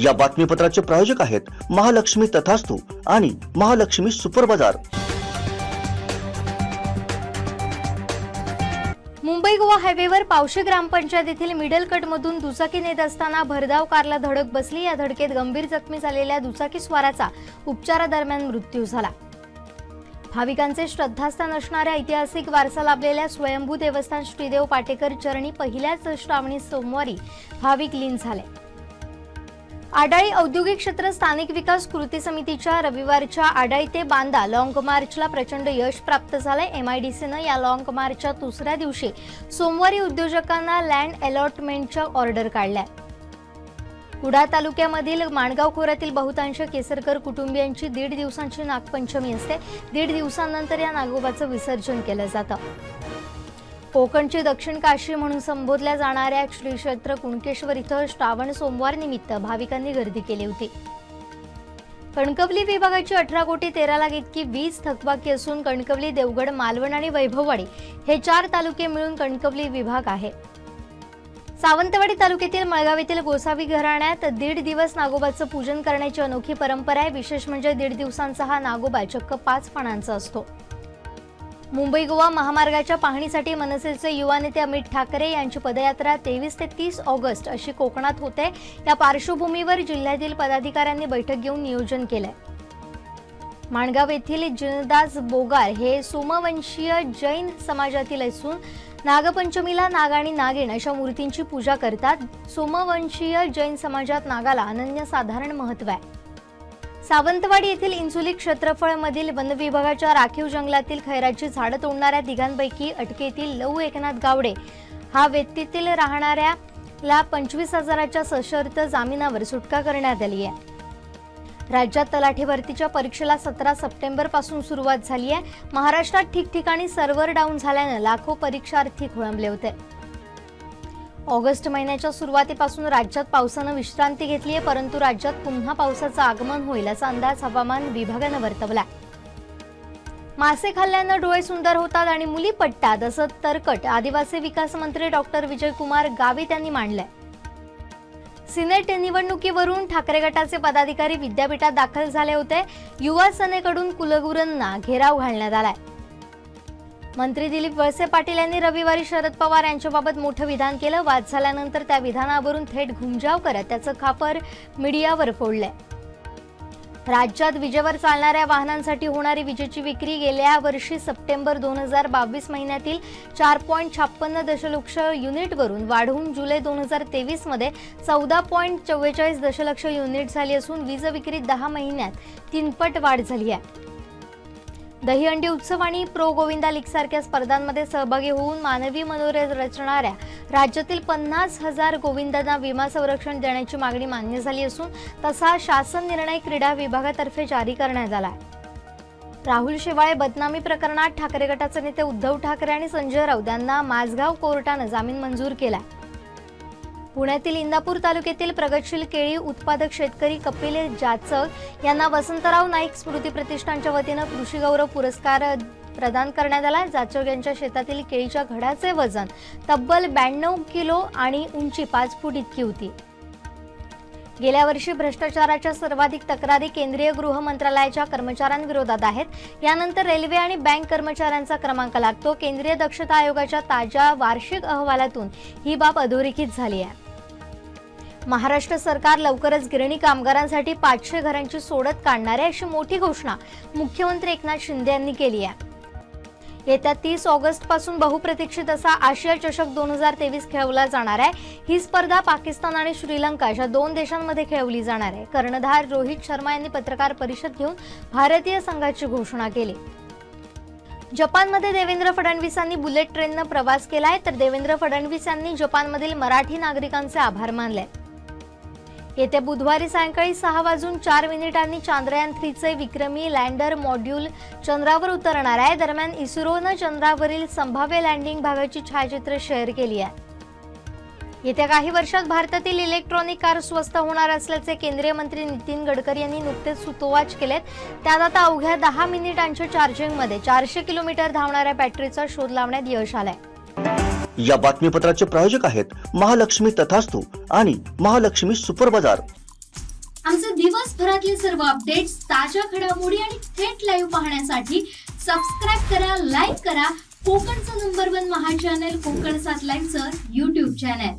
या बातमीपत्राचे प्रायोजक आहेत महालक्ष्मी तथास्तु आणि महालक्ष्मी सुपर बाजार। मुंबई गोवा हायवेवर पावशी ग्रामपंचायत येथील मिडल कट मधून दुचाकी नेत असताना भरधाव कारला धडक बसली। या धडकेत गंभीर जखमी झालेल्या दुचाकी स्वाराचा उपचारादरम्यान मृत्यू झाला। भाविकांचे श्रद्धास्थान असणाऱ्या ऐतिहासिक वारसा लाभलेल्या स्वयंभू देवस्थान श्रीदेव पाटेकर चरणी पहिल्याच श्रावणी सोमवारी भाविक लीन झाले। आडाळी औद्योगिक क्षेत्र स्थानिक विकास कृती समितीच्या रविवारच्या आडाळी ते बांदा लॉंग मार्चला प्रचंड यश प्राप्त झाले। MIDCने या लॉंग मार्चच्या दुसऱ्या दिवशी सोमवारी उद्योजकांना लँड अलॉटमेंटच्या ऑर्डर काढल्या। कुडाळ तालुक्यामधील माणगाव खोऱ्यातील बहुतांश केसरकर कुटुंबियांची 1.5 दिवसांची नागपंचमी असते। 1.5 दिवसांनंतर या नागोबाचं विसर्जन केलं जातं। कोकणची दक्षिण काशी म्हणून संबोधल्या जाणाऱ्या श्री क्षेत्र कुणकेश्वर इथं श्रावण सोमवार निमित्त भाविकांनी गर्दी केली होती। कणकवली विभागाची 18 कोटी 13 लाख इतकी वीज थकबाकी असून कणकवली, देवगड, मालवण आणि वैभववाडी हे 4 तालुके मिळून कणकवली विभाग आहे। सावंतवाडी तालुक्यातील मळगाव येथील गोसावी घराण्यात 1.5 दिवस नागोबाचं पूजन करण्याची अनोखी परंपरा आहे। विशेष म्हणजे 1.5 दिवसांचा हा नागोबा चक्क 5 पानांचा असतो। मुंबई गोवा महामार्गाच्या पाहणीसाठी मनसेचे युवा नेते अमित ठाकरे यांची पदयात्रा 23 ते 30 ऑगस्ट अशी कोकणात होते। या पार्श्वभूमीवर जिल्ह्यातील पदाधिकाऱ्यांनी बैठक घेऊन नियोजन केलंय। माणगाव येथील जिनदास बोगार हे सोमवंशीय जैन समाजातील असून नागपंचमीला नाग आणि नागिन अशा मूर्तींची पूजा करतात। सोमवंशीय जैन समाजात नागाला अनन्यसाधारण महत्त्व आहे। सावंतवाडी येथील इंसुली क्षेत्रफळमधील वन विभागाच्या राखीव जंगलातील खैराची झाडं तोडणाऱ्या तिघांपैकी अटकेतील लऊ एकनाथ गावडे हा व्यक्तीतील राहणाऱ्याला 25,000च्या सशर्त जामिनावर सुटका करण्यात आली आहे। राज्यात तलाठी भरतीच्या परीक्षेला 17 सप्टेंबर पासून सुरुवात झाली आहे। महाराष्ट्रात ठिकठिकाणी सर्व्हर डाऊन झाल्याने लाखो परीक्षार्थी खोळंबले होते। ऑगस्ट महिन्याच्या सुरुवातीपासून राज्यात पावसानं विश्रांती घेतली आहे, परंतु राज्यात पुन्हा पावसाचं आगमन होईल असा अंदाज हवामान विभागानं वर्तवला। मासे खाल्ल्यानं डोळे सुंदर होतात आणि मुली पटतात असं तरकट आदिवासी विकास मंत्री डॉक्टर विजयकुमार गावित यांनी मांडलंय। सिनेट निवडणुकीवरून ठाकरे गटाचे पदाधिकारी विद्यापीठात दाखल झाले होते। युवा सेनेकडून कुलगुरूंना घेराव घालण्यात आलाय। मंत्री दिलीप वळसे पाटील यांनी रविवारी शरद पवार यांच्याबाबत मोठं विधान केलं। वाद झाल्यानंतर त्या विधानावरून थेट घुमजाव करत त्याचं खापर मीडियावर फोडलंय। राज्यात विजेवर चालणाऱ्या वाहनांसाठी होणारी विजेची विक्री गेल्या वर्षी सप्टेंबर 2022 महिन्यातील 4.56 दशलक्ष युनिटवरून वाढून जुलै 2023 मध्ये 14.44 दशलक्ष युनिट झाली असून वीज विक्रीत 10 महिन्यात 3 पट वाढ झाली आहे। दहीहंडी उत्सव आणि प्रो गोविंदा लीग सारख्या स्पर्धांमध्ये सहभागी होऊन मानवी मनोरथ रचणाऱ्या राज्यातील 50,000 गोविंदांना विमा संरक्षण देण्याची मागणी मान्य झाली असून तसा शासन निर्णय क्रीडा विभागातर्फे जारी करण्यात आला आहे। राहुल शेवाळे बदनामी प्रकरणात ठाकरे गटाचे नेते उद्धव ठाकरे आणि संजय राऊत यांना माझगाव कोर्टानं जामीन मंजूर केला। पुण्यातील इंदापूर तालुक्यातील प्रगतशील केळी उत्पादक शेतकरी कपिल जाचक यांना वसंतराव नाईक स्मृती प्रतिष्ठानच्या वतीनं कृषी गौरव पुरस्कार प्रदान करण्यात आला। जाचक यांच्या शेतातील केळीच्या घडाचे वजन तब्बल 92 किलो आणि उंची 5 फूट इतकी होती। गेल्या वर्षी भ्रष्टाचाराच्या सर्वाधिक तक्रारी केंद्रीय गृह मंत्रालयाच्या कर्मचाऱ्यांविरोधात आहेत। यानंतर रेल्वे आणि बँक कर्मचाऱ्यांचा क्रमांक लागतो। केंद्रीय दक्षता आयोगाच्या ताज्या वार्षिक अहवालातून ही बाब अधोरेखित झाली आहे। महाराष्ट्र सरकार लवकरच गिरणी कामगारांसाठी 500 घरांची सोडत काढणार आहे अशी मोठी घोषणा मुख्यमंत्री एकनाथ शिंदे यांनी केली आहे। येत्या 30 ऑगस्ट पासून बहुप्रतीक्षित असा आशिया चषक 2023 खेळवला जाणार आहे। ही स्पर्धा पाकिस्तान आणि श्रीलंका अशा 2 देशांमध्ये खेळवली जाणार आहे। कर्णधार रोहित शर्मा यांनी पत्रकार परिषद घेऊन भारतीय संघाची घोषणा केली। जपानमध्ये देवेंद्र फडणवीसांनी बुलेट ट्रेननं प्रवास केलाय, तर देवेंद्र फडणवीस यांनी जपानमधील मराठी नागरिकांचे आभार मानले। येत्या बुधवारी सायंकाळी 6:04 चांद्रयान 3चे विक्रमी लँडर मॉड्यूल चंद्रावर उतरणार आहे। दरम्यान इस्रोनं चंद्रावरील संभाव्य लँडिंग भागाची छायाचित्र शेअर केली आहे। येत्या काही वर्षात भारतातील इलेक्ट्रॉनिक कार स्वस्त होणार असल्याचे केंद्रीय मंत्री नितीन गडकरी यांनी नुकतेच सुतोवाच केलेत। त्यात आता अवघ्या 10 मिनिटांच्या चार्जिंगमध्ये 400 किलोमीटर धावणाऱ्या बॅटरीचा शोध लावण्यात यश आलंय। या बातमीपत्राचे प्रायोजक आहेत महालक्ष्मी तथास्तु आणि महालक्ष्मी सुपर बाजार। आमचे दिवसभरातले सर्व अपडेट्स, ताज्या घडामोडी आणि थेट लाईव्ह पाहण्यासाठी सबस्क्राईब करा, लाईक करा कोकणचं नंबर 1 महा चॅनल कोकण 7 लाईव्हचं YouTube चॅनल.